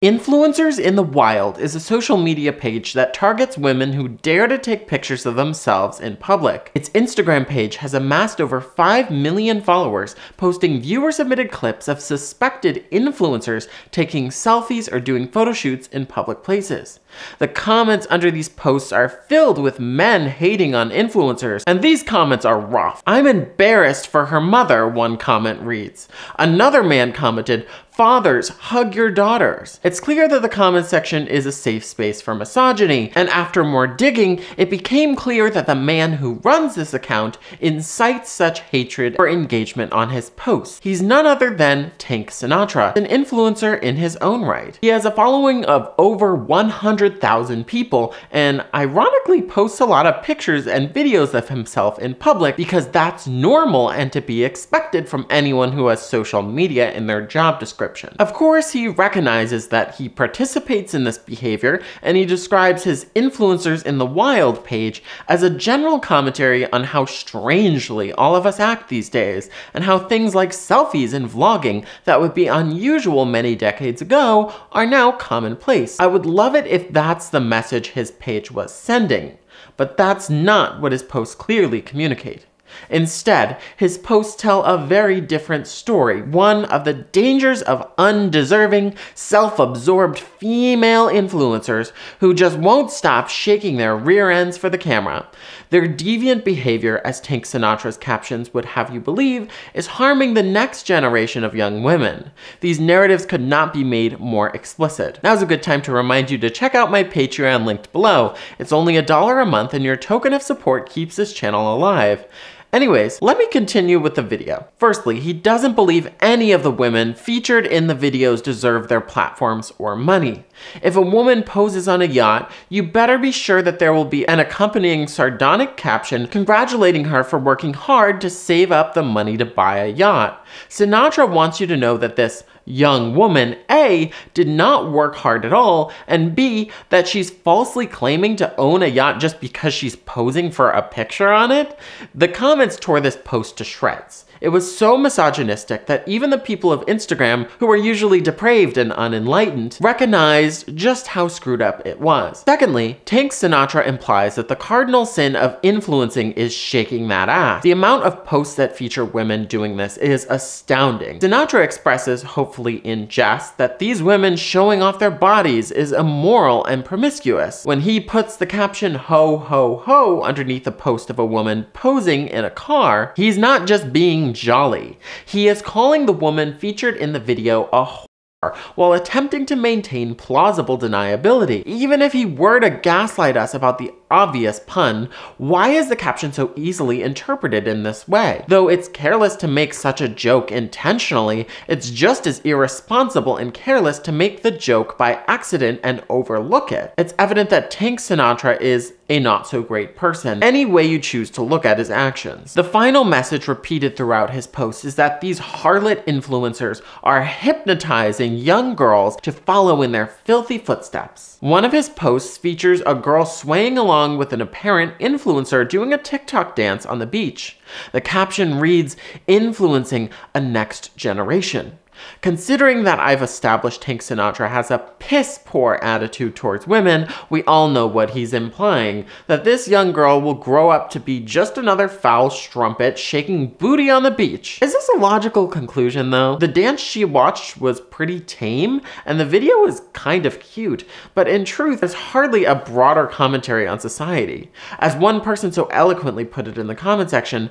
Influencers in the Wild is a social media page that targets women who dare to take pictures of themselves in public. Its Instagram page has amassed over 5 million followers, posting viewer-submitted clips of suspected influencers taking selfies or doing photo shoots in public places. The comments under these posts are filled with men hating on influencers, and these comments are rough. "I'm embarrassed for her mother," one comment reads. Another man commented, "Fathers, hug your daughters." It's clear that the comment section is a safe space for misogyny, and after more digging, it became clear that the man who runs this account incites such hatred for engagement on his posts. He's none other than Tank Sinatra, an influencer in his own right. He has a following of over 100,000 people, and ironically posts a lot of pictures and videos of himself in public because that's normal and to be expected from anyone who has social media in their job description. Of course, he recognizes that he participates in this behavior, and he describes his Influencers in the Wild page as a general commentary on how strangely all of us act these days, and how things like selfies and vlogging that would be unusual many decades ago are now commonplace. I would love it if that's the message his page was sending, but that's not what his posts clearly communicate. Instead, his posts tell a very different story, one of the dangers of undeserving, self-absorbed female influencers who just won't stop shaking their rear ends for the camera. Their deviant behavior, as Tank Sinatra's captions would have you believe, is harming the next generation of young women. These narratives could not be made more explicit. Now's a good time to remind you to check out my Patreon linked below. It's only $1 a month, and your token of support keeps this channel alive. Anyways, let me continue with the video. Firstly, he doesn't believe any of the women featured in the videos deserve their platforms or money. If a woman poses on a yacht, you better be sure that there will be an accompanying sardonic caption congratulating her for working hard to save up the money to buy a yacht. Sinatra wants you to know that this young woman, A, did not work hard at all, and B, that she's falsely claiming to own a yacht just because she's posing for a picture on it. The comments tore this post to shreds. It was so misogynistic that even the people of Instagram, who are usually depraved and unenlightened, recognized just how screwed up it was. Secondly, Tank Sinatra implies that the cardinal sin of influencing is shaking that ass. The amount of posts that feature women doing this is astounding. Sinatra expresses, hopefully in jest, that these women showing off their bodies is immoral and promiscuous. When he puts the caption "ho ho ho" underneath a post of a woman posing in a car, he's not just being jolly. He is calling the woman featured in the video a whore while attempting to maintain plausible deniability. Even if he were to gaslight us about the obvious pun, why is the caption so easily interpreted in this way? Though it's careless to make such a joke intentionally, it's just as irresponsible and careless to make the joke by accident and overlook it. It's evident that Tank Sinatra is a not-so-great person, any way you choose to look at his actions. The final message repeated throughout his posts is that these harlot influencers are hypnotizing young girls to follow in their filthy footsteps. One of his posts features a girl swaying along with an apparent influencer doing a TikTok dance on the beach. The caption reads, "Influencing a next generation." Considering that I've established Tank Sinatra has a piss-poor attitude towards women, we all know what he's implying, that this young girl will grow up to be just another foul strumpet shaking booty on the beach. Is this a logical conclusion though? The dance she watched was pretty tame, and the video was kind of cute, but in truth, it's hardly a broader commentary on society. As one person so eloquently put it in the comment section,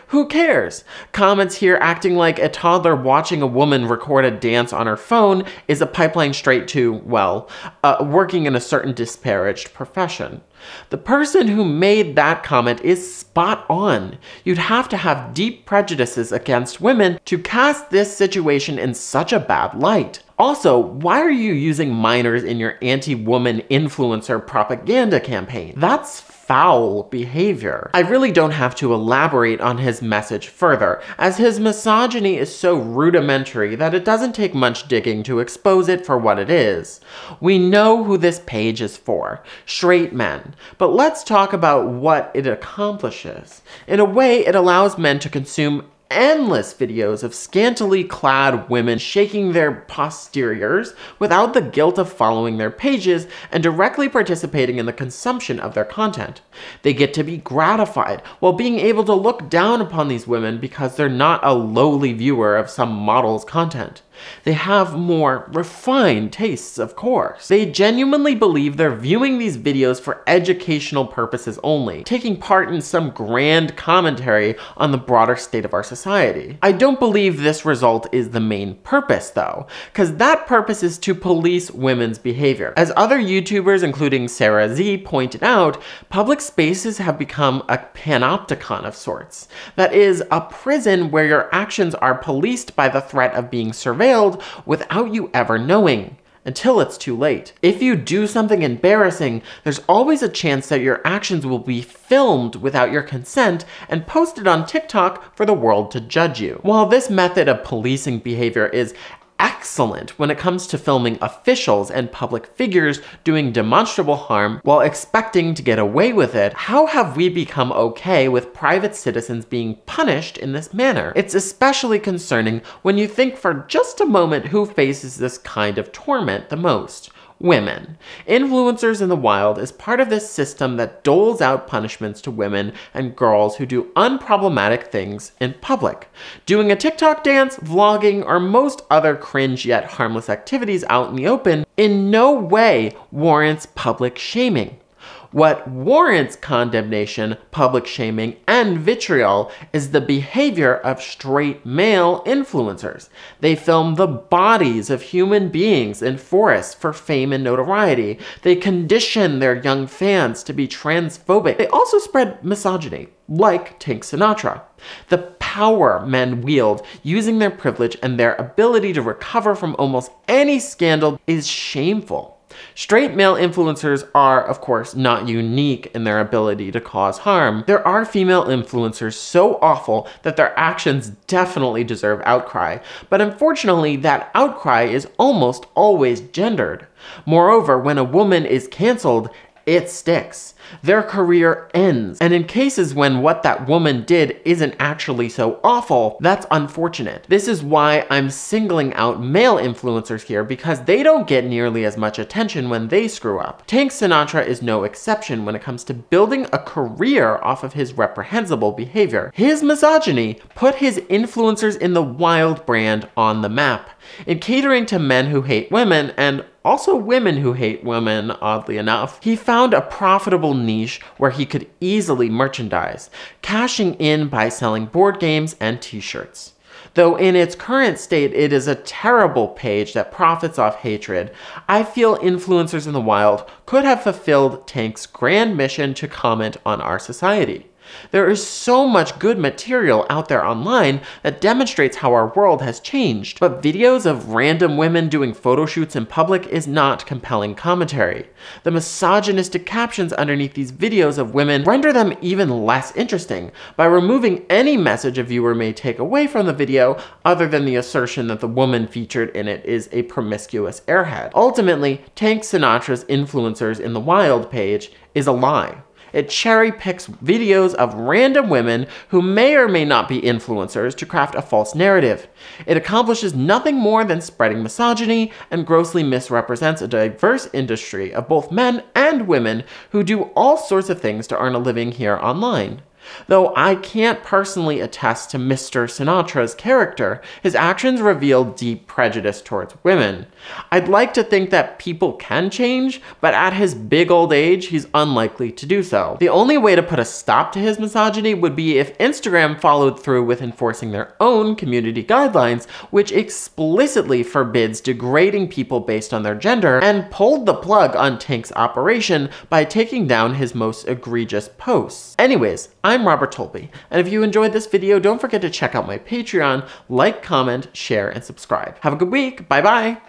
who cares? Comments here acting like a toddler watching a woman record a dance on her phone is a pipeline straight to, well, working in a certain disparaged profession. The person who made that comment is spot on. You'd have to have deep prejudices against women to cast this situation in such a bad light. Also, why are you using minors in your anti-woman influencer propaganda campaign? That's foul behavior. I really don't have to elaborate on his message further, as his misogyny is so rudimentary that it doesn't take much digging to expose it for what it is. We know who this page is for, straight men, but let's talk about what it accomplishes. In a way, it allows men to consume endless videos of scantily clad women shaking their posteriors without the guilt of following their pages and directly participating in the consumption of their content. They get to be gratified while being able to look down upon these women because they're not a lowly viewer of some model's content. They have more refined tastes, of course. They genuinely believe they're viewing these videos for educational purposes only, taking part in some grand commentary on the broader state of our society. I don't believe this result is the main purpose, though, because that purpose is to police women's behavior. As other YouTubers, including Sarah Z, pointed out, public spaces have become a panopticon of sorts. That is, a prison where your actions are policed by the threat of being surveilled without you ever knowing, until it's too late. If you do something embarrassing, there's always a chance that your actions will be filmed without your consent and posted on TikTok for the world to judge you. While this method of policing behavior is excellent when it comes to filming officials and public figures doing demonstrable harm while expecting to get away with it, how have we become okay with private citizens being punished in this manner? It's especially concerning when you think for just a moment who faces this kind of torment the most. Women. Influencers in the wild is part of this system that doles out punishments to women and girls who do unproblematic things in public. Doing a TikTok dance, vlogging, or most other cringe yet harmless activities out in the open in no way warrants public shaming. What warrants condemnation, public shaming, and vitriol is the behavior of straight male influencers. They film the bodies of human beings in forests for fame and notoriety. They condition their young fans to be transphobic. They also spread misogyny, like Tank Sinatra. The power men wield using their privilege and their ability to recover from almost any scandal is shameful. Straight male influencers are, of course, not unique in their ability to cause harm. There are female influencers so awful that their actions definitely deserve outcry, but unfortunately that outcry is almost always gendered. Moreover, when a woman is canceled, it sticks. Their career ends. And in cases when what that woman did isn't actually so awful, that's unfortunate. This is why I'm singling out male influencers here, because they don't get nearly as much attention when they screw up. Tank Sinatra is no exception when it comes to building a career off of his reprehensible behavior. His misogyny put his influencers in the wild brand on the map. In catering to men who hate women, and also women who hate women, oddly enough, he found a profitable niche where he could easily merchandise, cashing in by selling board games and t-shirts. Though in its current state it is a terrible page that profits off hatred, I feel influencers in the wild could have fulfilled Tank's grand mission to comment on our society. There is so much good material out there online that demonstrates how our world has changed, but videos of random women doing photo shoots in public is not compelling commentary. The misogynistic captions underneath these videos of women render them even less interesting by removing any message a viewer may take away from the video other than the assertion that the woman featured in it is a promiscuous airhead. Ultimately, Tank Sinatra's influencers in the wild page is a lie. It cherry picks videos of random women who may or may not be influencers to craft a false narrative. It accomplishes nothing more than spreading misogyny and grossly misrepresents a diverse industry of both men and women who do all sorts of things to earn a living here online. Though I can't personally attest to Mr. Sinatra's character, his actions reveal deep prejudice towards women. I'd like to think that people can change, but at his big old age, he's unlikely to do so. The only way to put a stop to his misogyny would be if Instagram followed through with enforcing their own community guidelines, which explicitly forbids degrading people based on their gender, and pulled the plug on Tank's operation by taking down his most egregious posts. Anyways, I'm Robert Tolby, and if you enjoyed this video, don't forget to check out my Patreon, like, comment, share, and subscribe. Have a good week. Bye-bye.